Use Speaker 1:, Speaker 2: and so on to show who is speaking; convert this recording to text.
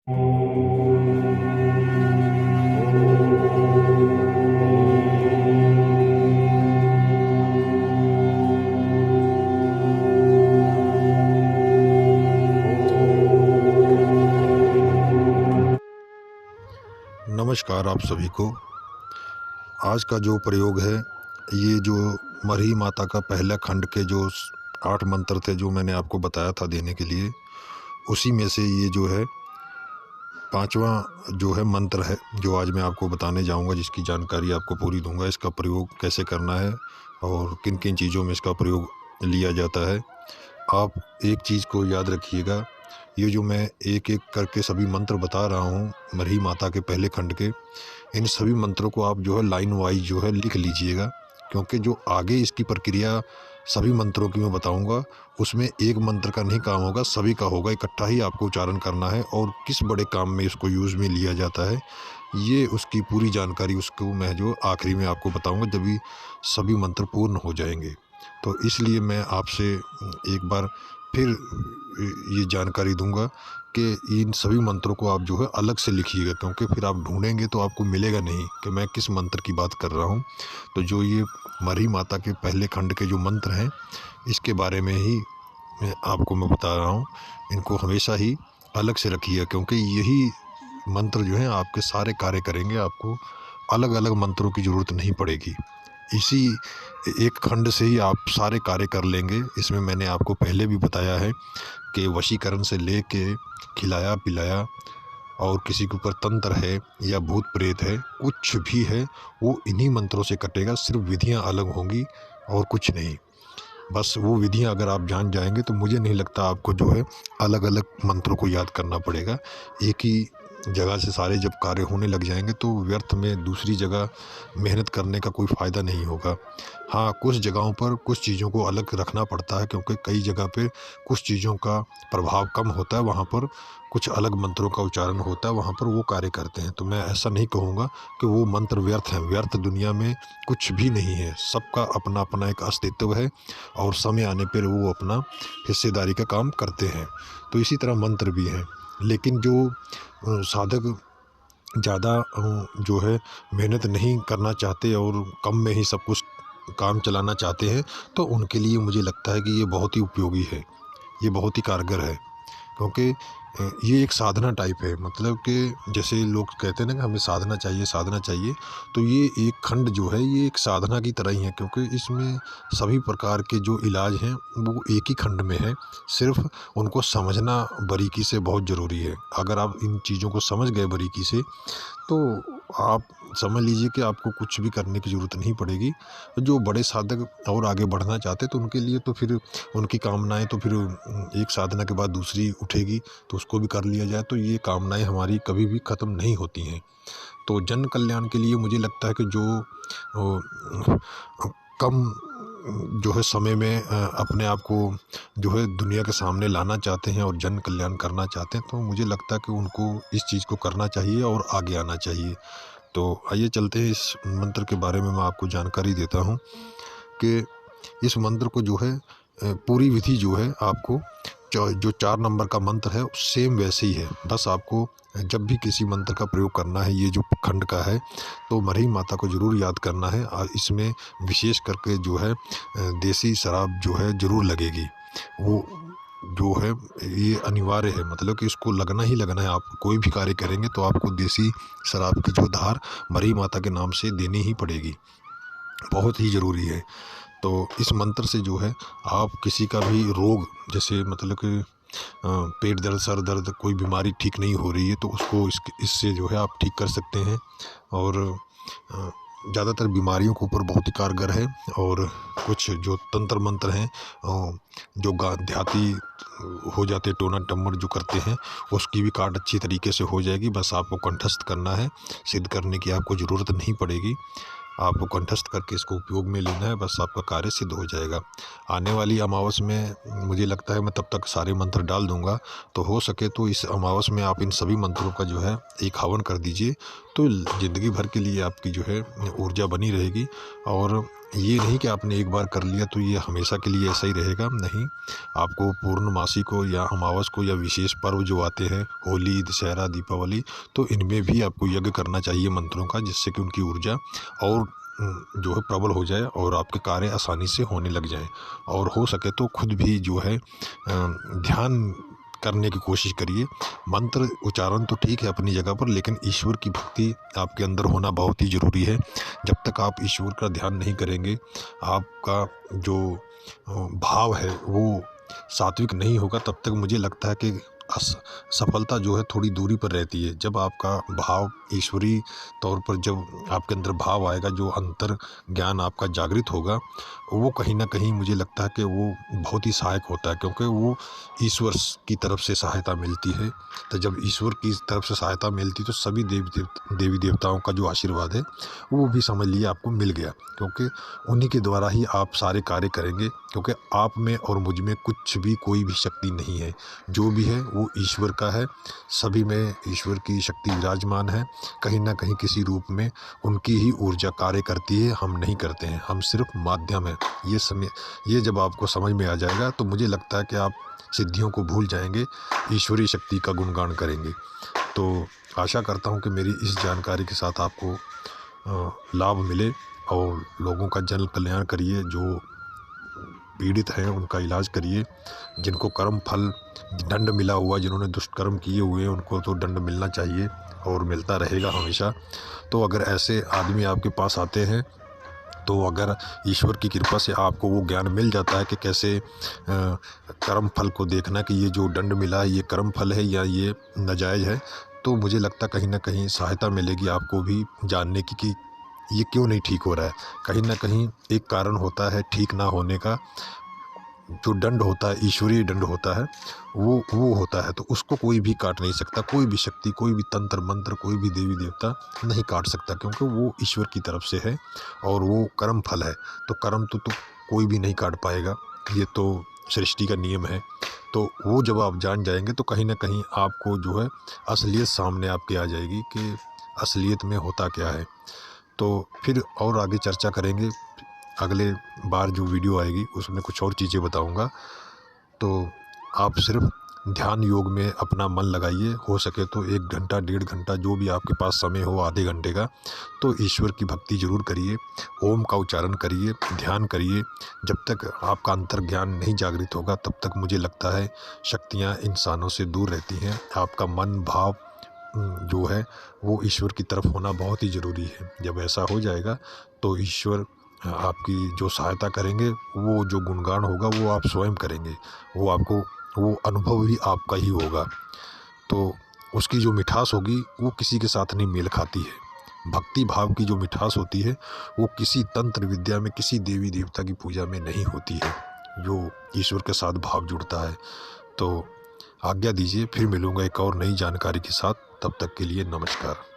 Speaker 1: नमस्कार आप सभी को। आज का जो प्रयोग है, ये जो मरही माता का पहला खंड के जो 8 मंत्र थे जो मैंने आपको बताया था देने के लिए, उसी में से ये जो है 5वां जो है मंत्र है, जो आज मैं आपको बताने जाऊंगा, जिसकी जानकारी आपको पूरी दूंगा। इसका प्रयोग कैसे करना है और किन किन चीज़ों में इसका प्रयोग लिया जाता है। आप एक चीज़ को याद रखिएगा, ये जो मैं एक एक करके सभी मंत्र बता रहा हूँ मरही माता के पहले खंड के, इन सभी मंत्रों को आप जो है लाइन वाइज जो है लिख लीजिएगा, क्योंकि जो आगे इसकी प्रक्रिया सभी मंत्रों की मैं बताऊंगा, उसमें एक मंत्र का नहीं काम होगा, सभी का होगा। इकट्ठा ही आपको उच्चारण करना है और किस बड़े काम में इसको यूज़ में लिया जाता है, ये उसकी पूरी जानकारी उसको मैं जो आखिरी में आपको बताऊंगा, जब भी सभी मंत्र पूर्ण हो जाएंगे। तो इसलिए मैं आपसे एक बार फिर ये जानकारी दूंगा कि इन सभी मंत्रों को आप जो है अलग से लिखिएगा, क्योंकि फिर आप ढूंढेंगे तो आपको मिलेगा नहीं कि मैं किस मंत्र की बात कर रहा हूँ। तो जो ये मरही माता के पहले खंड के जो मंत्र हैं, इसके बारे में ही आपको मैं बता रहा हूँ। इनको हमेशा ही अलग से रखिएगा, क्योंकि यही मंत्र जो हैं आपके सारे कार्य करेंगे। आपको अलग अलग मंत्रों की ज़रूरत नहीं पड़ेगी, इसी एक खंड से ही आप सारे कार्य कर लेंगे। इसमें मैंने आपको पहले भी बताया है कि वशीकरण से लेके खिलाया पिलाया, और किसी के ऊपर तंत्र है या भूत प्रेत है, कुछ भी है, वो इन्हीं मंत्रों से कटेगा। सिर्फ विधियां अलग होंगी और कुछ नहीं। बस वो विधियां अगर आप जान जाएंगे तो मुझे नहीं लगता आपको जो है अलग अलग मंत्रों को याद करना पड़ेगा। एक ही जगह से सारे जब कार्य होने लग जाएंगे तो व्यर्थ में दूसरी जगह मेहनत करने का कोई फ़ायदा नहीं होगा। हाँ, कुछ जगहों पर कुछ चीज़ों को अलग रखना पड़ता है, क्योंकि कई जगह पे कुछ चीज़ों का प्रभाव कम होता है, वहाँ पर कुछ अलग मंत्रों का उच्चारण होता है, वहाँ पर वो कार्य करते हैं। तो मैं ऐसा नहीं कहूँगा कि वो मंत्र व्यर्थ हैं। व्यर्थ दुनिया में कुछ भी नहीं है, सबका अपना अपना एक अस्तित्व है और समय आने पर वो अपना हिस्सेदारी का काम करते हैं। तो इसी तरह मंत्र भी हैं। लेकिन जो साधक ज़्यादा जो है मेहनत नहीं करना चाहते और कम में ही सब कुछ काम चलाना चाहते हैं, तो उनके लिए मुझे लगता है कि ये बहुत ही उपयोगी है, ये बहुत ही कारगर है। क्योंकि ये एक साधना टाइप है, मतलब कि जैसे लोग कहते हैं ना कि हमें साधना चाहिए साधना चाहिए, तो ये एक खंड जो है ये एक साधना की तरह ही है, क्योंकि इसमें सभी प्रकार के जो इलाज हैं वो एक ही खंड में है। सिर्फ उनको समझना बारीकी से बहुत ज़रूरी है। अगर आप इन चीज़ों को समझ गए बारीकी से, तो आप समझ लीजिए कि आपको कुछ भी करने की ज़रूरत नहीं पड़ेगी। जो बड़े साधक और आगे बढ़ना चाहते तो उनके लिए तो फिर उनकी कामनाएं तो फिर एक साधना के बाद दूसरी उठेगी, तो उसको भी कर लिया जाए, तो ये कामनाएं हमारी कभी भी ख़त्म नहीं होती हैं। तो जन कल्याण के लिए मुझे लगता है कि जो कम जो है समय में अपने आप को जो है दुनिया के सामने लाना चाहते हैं और जन कल्याण करना चाहते हैं, तो मुझे लगता है कि उनको इस चीज़ को करना चाहिए और आगे आना चाहिए। तो आइए चलते हैं, इस मंत्र के बारे में मैं आपको जानकारी देता हूँ कि इस मंत्र को जो है पूरी विधि जो है आपको जो 4 नंबर का मंत्र है सेम वैसे ही है। बस आपको जब भी किसी मंत्र का प्रयोग करना है, ये जो खंड का है, तो मरही माता को ज़रूर याद करना है। और इसमें विशेष करके जो है देसी शराब जो है ज़रूर लगेगी। वो जो है ये अनिवार्य है, मतलब कि इसको लगना ही लगना है। आप कोई भी कार्य करेंगे तो आपको देसी शराब की जो धार मरही माता के नाम से देनी ही पड़ेगी, बहुत ही ज़रूरी है। तो इस मंत्र से जो है आप किसी का भी रोग, जैसे मतलब कि पेट दर्द सर दर्द कोई बीमारी ठीक नहीं हो रही है, तो उसको इससे जो है आप ठीक कर सकते हैं। और ज़्यादातर बीमारियों के ऊपर बहुत ही कारगर है। और कुछ जो तंत्र मंत्र हैं जो देहाती हो जाते, टोना टम्मर जो करते हैं, उसकी भी काट अच्छी तरीके से हो जाएगी। बस आपको कंठस्थ करना है, सिद्ध करने की आपको ज़रूरत नहीं पड़ेगी। आपको कंठस्थ करके इसको उपयोग में लेना है, बस आपका कार्य सिद्ध हो जाएगा। आने वाली अमावस में मुझे लगता है मैं तब तक सारे मंत्र डाल दूंगा, तो हो सके तो इस अमावस में आप इन सभी मंत्रों का जो है एक हवन कर दीजिए, तो ज़िंदगी भर के लिए आपकी जो है ऊर्जा बनी रहेगी। और ये नहीं कि आपने एक बार कर लिया तो ये हमेशा के लिए ऐसा ही रहेगा, नहीं। आपको पूर्णमासी को या अमावस को या विशेष पर्व जो आते हैं, होली, दशहरा, दीपावली, तो इनमें भी आपको यज्ञ करना चाहिए मंत्रों का, जिससे कि उनकी ऊर्जा और जो है प्रबल हो जाए और आपके कार्य आसानी से होने लग जाएं। और हो सके तो खुद भी जो है ध्यान करने की कोशिश करिए। मंत्र उच्चारण तो ठीक है अपनी जगह पर, लेकिन ईश्वर की भक्ति आपके अंदर होना बहुत ही ज़रूरी है। जब तक आप ईश्वर का ध्यान नहीं करेंगे, आपका जो भाव है वो सात्विक नहीं होगा, तब तक मुझे लगता है कि सफलता जो है थोड़ी दूरी पर रहती है। जब आपका भाव ईश्वरीय तौर पर, जब आपके अंदर भाव आएगा, जो अंतर ज्ञान आपका जागृत होगा, वो कहीं ना कहीं मुझे लगता है कि वो बहुत ही सहायक होता है, क्योंकि वो ईश्वर की तरफ से सहायता मिलती है। तो जब ईश्वर की तरफ से सहायता मिलती तो सभी देवी देवताओं का जो आशीर्वाद है वो भी समझ लिए आपको मिल गया, क्योंकि उन्हीं के द्वारा ही आप सारे कार्य करेंगे। क्योंकि आप में और मुझ में कुछ भी, कोई भी शक्ति नहीं है, जो भी है वो ईश्वर का है। सभी में ईश्वर की शक्ति विराजमान है, कहीं ना कहीं किसी रूप में उनकी ही ऊर्जा कार्य करती है, हम नहीं करते हैं, हम सिर्फ माध्यम हैं। ये जब आपको समझ में आ जाएगा तो मुझे लगता है कि आप सिद्धियों को भूल जाएंगे, ईश्वरीय शक्ति का गुणगान करेंगे। तो आशा करता हूँ कि मेरी इस जानकारी के साथ आपको लाभ मिले और लोगों का जन कल्याण करिए। जो पीड़ित हैं उनका इलाज करिए, जिनको कर्म फल दंड मिला हुआ, जिन्होंने दुष्कर्म किए हुए हैं, उनको तो दंड मिलना चाहिए और मिलता रहेगा हमेशा। तो अगर ऐसे आदमी आपके पास आते हैं तो अगर ईश्वर की कृपा से आपको वो ज्ञान मिल जाता है कि कैसे कर्म फल को देखना, कि ये जो दंड मिला है ये कर्म फल है या ये नाजायज़ है, तो मुझे लगता कहीं ना कहीं सहायता मिलेगी आपको भी जानने की कि ये क्यों नहीं ठीक हो रहा है। कहीं ना कहीं एक कारण होता है ठीक ना होने का, जो दंड होता है, ईश्वरीय दंड होता है, वो होता है, तो उसको कोई भी काट नहीं सकता, कोई भी शक्ति, कोई भी तंत्र मंत्र, कोई भी देवी देवता नहीं काट सकता, क्योंकि वो ईश्वर की तरफ से है और वो कर्म फल है। तो कर्म तो कोई भी नहीं काट पाएगा, ये तो सृष्टि का नियम है। तो वो जब आप जान जाएंगे तो कहीं ना कहीं आपको जो है असलियत सामने आपके आ जाएगी कि असलियत में होता क्या है। तो फिर और आगे चर्चा करेंगे, अगले बार जो वीडियो आएगी उसमें कुछ और चीज़ें बताऊंगा। तो आप सिर्फ ध्यान योग में अपना मन लगाइए, हो सके तो 1 घंटा 1.5 घंटा जो भी आपके पास समय हो, आधे घंटे का, तो ईश्वर की भक्ति ज़रूर करिए, ओम का उच्चारण करिए, ध्यान करिए। जब तक आपका अंतर ज्ञान नहीं जागृत होगा तब तक मुझे लगता है शक्तियाँ इंसानों से दूर रहती हैं। आपका मन भाव जो है वो ईश्वर की तरफ होना बहुत ही ज़रूरी है। जब ऐसा हो जाएगा तो ईश्वर आपकी जो सहायता करेंगे, वो जो गुणगान होगा वो आप स्वयं करेंगे, वो आपको, वो अनुभव भी आपका ही होगा। तो उसकी जो मिठास होगी वो किसी के साथ नहीं मेल खाती है। भक्ति भाव की जो मिठास होती है वो किसी तंत्र विद्या में, किसी देवी देवता की पूजा में नहीं होती है, जो ईश्वर के साथ भाव जुड़ता है। तो आज्ञा दीजिए, फिर मिलूँगा एक और नई जानकारी के साथ। तब तक के लिए नमस्कार।